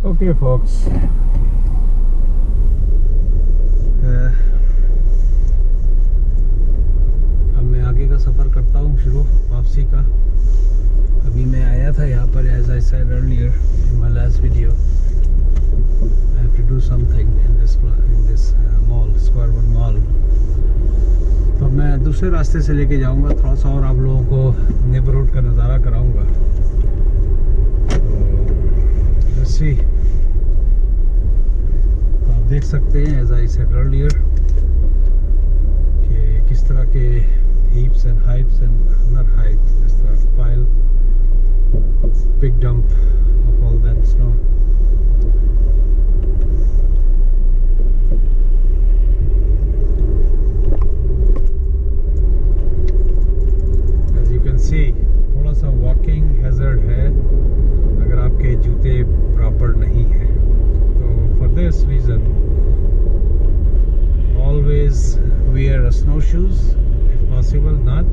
Okay, folks. अब मैं आगे का सफ़र करता हूँ शुरू वापसी का। अभी मैं आया था यहाँ पर, as I said earlier in my last video, I have to do something in this mall, Square One Mall. तो मैं दूसरे रास्ते से लेके जाऊँगा, थोड़ा सा और आप लोगों को नेबरहुड का नज़ारा कराऊँगा। तो let's see. देख सकते हैं as I said earlier कि किस तरह के heaps and heights and not heights, इस तरह pile, big dump of all that snow. As you can see, थोड़ा सा walking hazard है अगर आपके जूते प्रॉपर नहीं है। For this reason, always wear snowshoes if possible. Not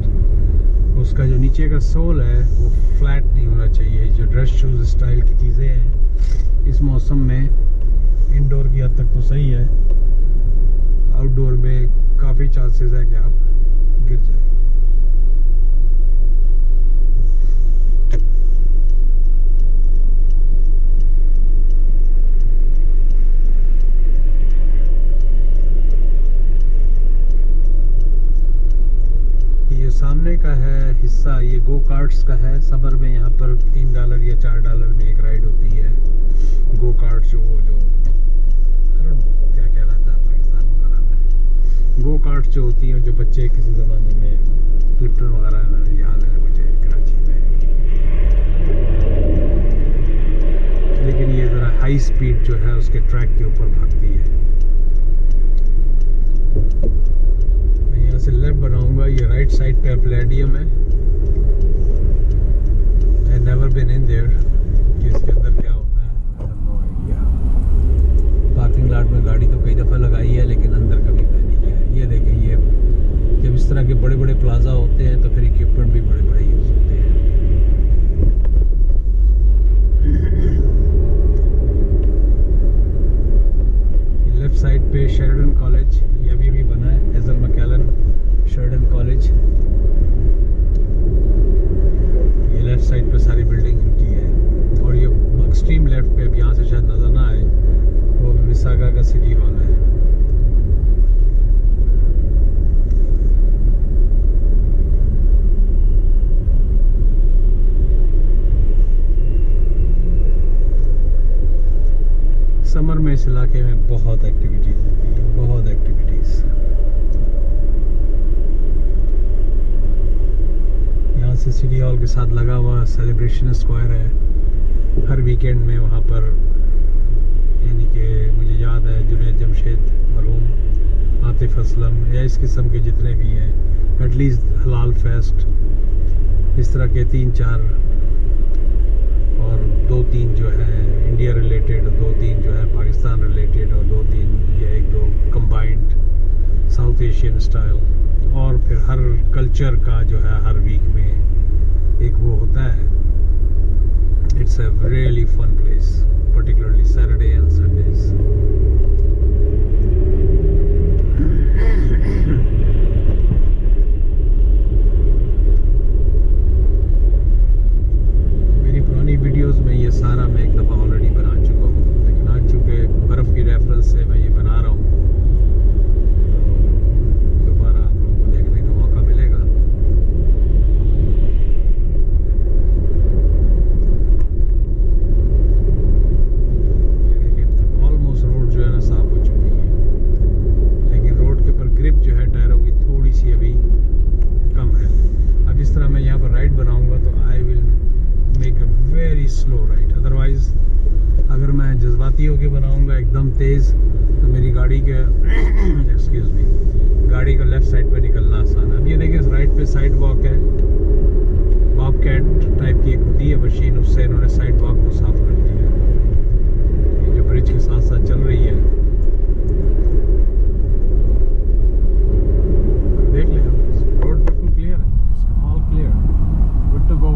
उसका जो नीचे का सोल है वो फ्लैट नहीं होना चाहिए। जो ड्रेस शूज स्टाइल की चीज़ें हैं इस मौसम में इंडोर की हद तक तो सही है, आउटडोर में काफ़ी चांसेस है कि आप गिर जाए। सामने का है हिस्सा, ये गो कार्ट्स का है। समर में यहाँ पर $3 या $4 में एक राइड होती है गो कार्ट, जो क्या कहलाता है पाकिस्तान वगैरह में, गो कार्ट जो होती हैं, जो बच्चे किसी ज़माने में क्लिप्टन वगैरह में याद है मुझे कराची में। लेकिन ये ज़रा हाई स्पीड जो है उसके ट्रैक के ऊपर भागती है। से लेफ्ट बनाऊंगा, ये राइट साइड पे प्लेडियम है। I never been in there कि इसके अंदर क्या होता है, I have no idea. Parking lot में गाड़ी तो कई दफ़ा लगाई है लेकिन अंदर कभी मैं नहीं गया। ये देखें, ये जब इस तरह के बड़े बड़े प्लाजा होते हैं तो फिर इक्विपमेंट भी बड़े बड़े यूज़ होते हैं। लेफ्ट साइड पे शेरिडन कॉलेज, ये अभी भी बना है, हेजल मैकेलन शेरिडन कॉलेज। ये लेफ्ट साइड पे सारी बिल्डिंग इनकी है। और ये एक्सट्रीम लेफ्ट पे, अब यहाँ से शायद नज़र ना आए, वो मिसागा का सिटी हॉल है। समर में इस इलाके में बहुत एक्टिविटीज़ होती हैं, बहुत एक्टिविटीज़। यहाँ से सिटी हॉल के साथ लगा हुआ सेलिब्रेशन स्क्वायर है। हर वीकेंड में वहाँ पर, यानी कि मुझे याद है जुनैद जमशेद मरहूम, आतिफ असलम या इस किस्म के जितने भी हैं, एटलीस्ट हलाल फेस्ट, इस तरह के 3-4 और 2-3 जो है इंडिया रिलेटेड, 2-3 जो है पाकिस्तान रिलेटेड, और 2-3 या 1-2 कंबाइंड साउथ एशियन स्टाइल। और फिर हर कल्चर का जो है हर वीक में एक वो होता है। It's a really fun place, particularly Saturday and Sundays. मेरी पुरानी वीडियोस में ये सारा मैं एक दफ़ा ऑलरेडी बना चुका हूँ, लेकिन आज चूँकि बर्फ़ की रेफरेंस से मैं ये बना रहा हूँ, तो दोबारा आप लोगों को देखने का मौका मिलेगा। ऑलमोस्ट रोड जो है ना साफ हो चुकी है, लेकिन रोड के ऊपर ग्रिप जो है टायरों की थोड़ी सी अभी कम है। अब जिस तरह मैं यहाँ पर राइड बनाऊंगा तो I will make a very slow ride. Otherwise अगर मैं जज्बाती होकर बनाऊंगा एकदम तेज़ तो मेरी गाड़ी के एक्सक्यूज़ मी, गाड़ी का लेफ़्ट साइड पे निकलना आसान है। अब ये देखिए, इस राइट पे साइड वॉक है, बॉबकैट टाइप की एक होती है मशीन, उससे इन्होंने साइड वॉक को साफ कर दिया है। ये जो ब्रिज के साथ साथ चल रही है, देख लें, रोड बिल्कुल क्लियर है, all clear, good to go.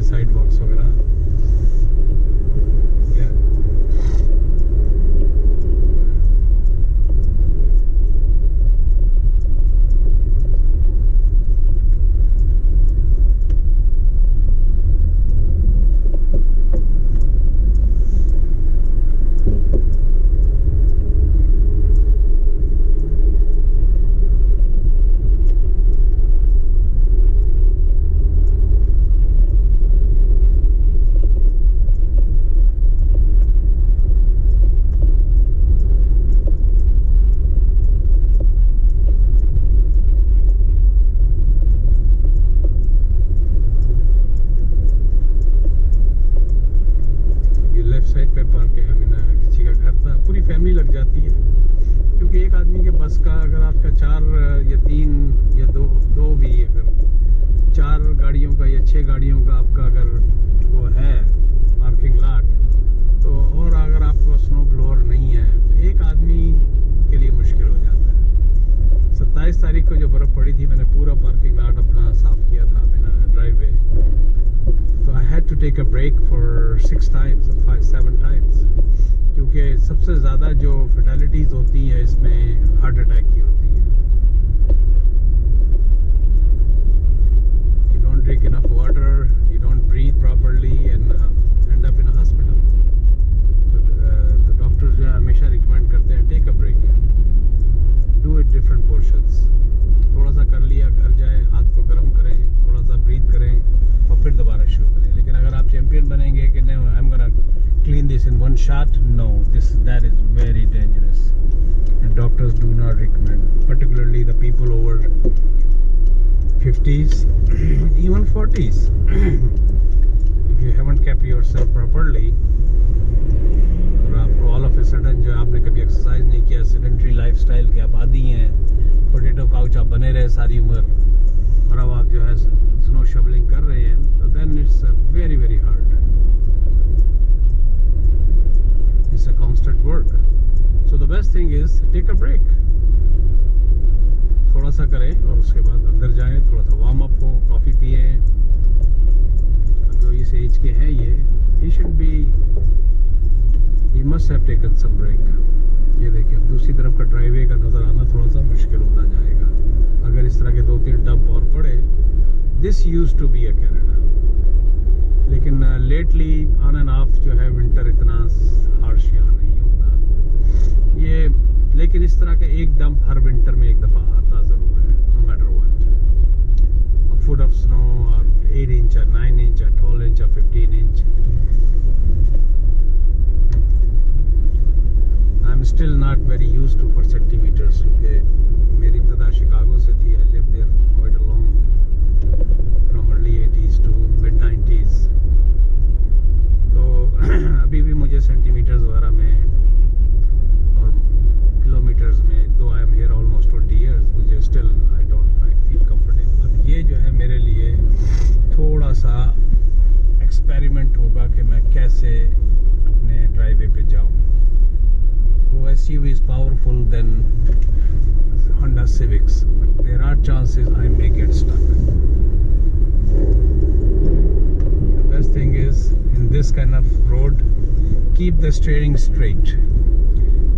Sidewalks वगैरह। साइड पे पार्क है, किसी का घर था, पूरी फैमिली लग जाती है, क्योंकि एक आदमी के बस का अगर आपका 4 या 3 या 2 भी, अगर 4 गाड़ियों का या 6 गाड़ियों का आपका अगर वो है पार्किंग लॉट, तो और अगर आपको स्नो ब्लोअर नहीं है तो एक आदमी के लिए मुश्किल हो जाता है। 27 तारीख को जो बर्फ़ पड़ी थी, मैंने पूरा पार्किंग लॉट अपना साफ़ किया था, अपना ड्राइववे। तो I had to take a break for 6 times, 5-7 times, क्योंकि सबसे ज़्यादा जो फैटलिटीज़ होती हैं इसमें हार्ट अटैक की होती है। You don't drink enough water, you don't breathe properly and end up in a hospital. तो डॉक्टर्स जो है हमेशा रिकमेंड करते हैं take a break, do it different portions. थोड़ा सा कर लिया, घर जाए, हाथ को गर्म करें, थोड़ा सा ब्रीथ करें और फिर दोबारा शुरू करें। लेकिन अगर आप चैंपियन बनेंगे कि नहीं I am gonna clean this in 1 shot, no, that is very dangerous and doctors do not recommend, particularly the people over 50s even 40s. If you haven't kept yourself properly, और आपको all of a sudden जो आपने कभी exercise नहीं किया, sedentary lifestyle के आप आदी हैं, पोटैटो काउच आप बने रहे सारी उम्र, और अब आप जो है स्नो शवलिंग कर रहे हैं, तो then it's very very hard, it's a constant work. So the best thing is take a break, थोड़ा सा करें और उसके बाद अंदर जाएं, थोड़ा सा वार्म अप हो, कॉफ़ी पिए। अब जो इस एज के हैं ये should be, he must have taken some break. ये देखिए अब दूसरी तरफ का ड्राइववे का नज़र आना थोड़ा सा मुश्किल होता जाएगा अगर इस तरह के 2-3 डंप और पड़े। This used to be a Canada, लेकिन लेटली ऑन एंड ऑफ जो है विंटर इतना हार्श यहाँ नहीं होता ये, लेकिन इस तरह का एक डंप हर विंटर में एक दफ़ा आता ज़रूर है, no matter what. A foot of snow और 8 इंच और 9 इंच और 12 इंच और 15 inch. I am still not very used to for centimeters, क्योंकि मेरी इब्तिदा शिकागो से थी। I live there quite a long, from early 80s to mid 90s। तो अभी भी मुझे सेंटीमीटर्स वगैरह में और किलोमीटर्स में, दो I am here almost 20 years, मुझे स्टिल आई फील कंफर्टेबल। अब ये जो है मेरे लिए थोड़ा सा एक्सपेरिमेंट होगा कि मैं कैसे अपने ड्राइववे पे जाऊँ। वो SUV is powerful than Honda Civics, but there are chances I may get stuck. The best thing is in this kind of road, keep the steering straight.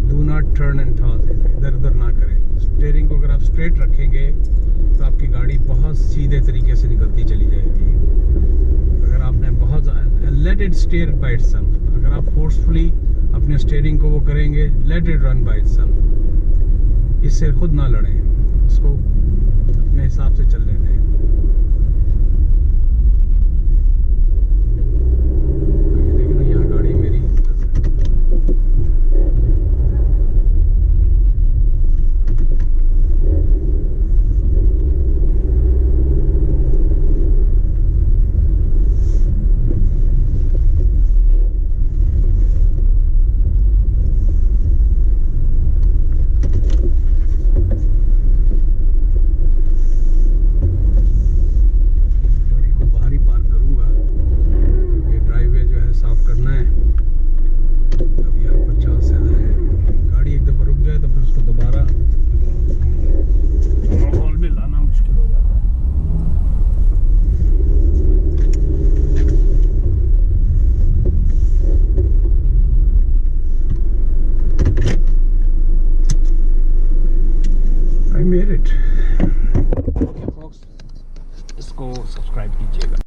Do not turn and toss it. इधर उधर ना करें। Steering को अगर आप straight रखेंगे तो आपकी गाड़ी बहुत सीधे तरीके से निकलती चली जाएगी। अगर आपने बहुत let it steer by itself, अगर आप फोर्सफुली अपने स्टीयरिंग को वो करेंगे, let it run by itself, इससे खुद ना लड़ें, उसको अपने हिसाब से चलने दें।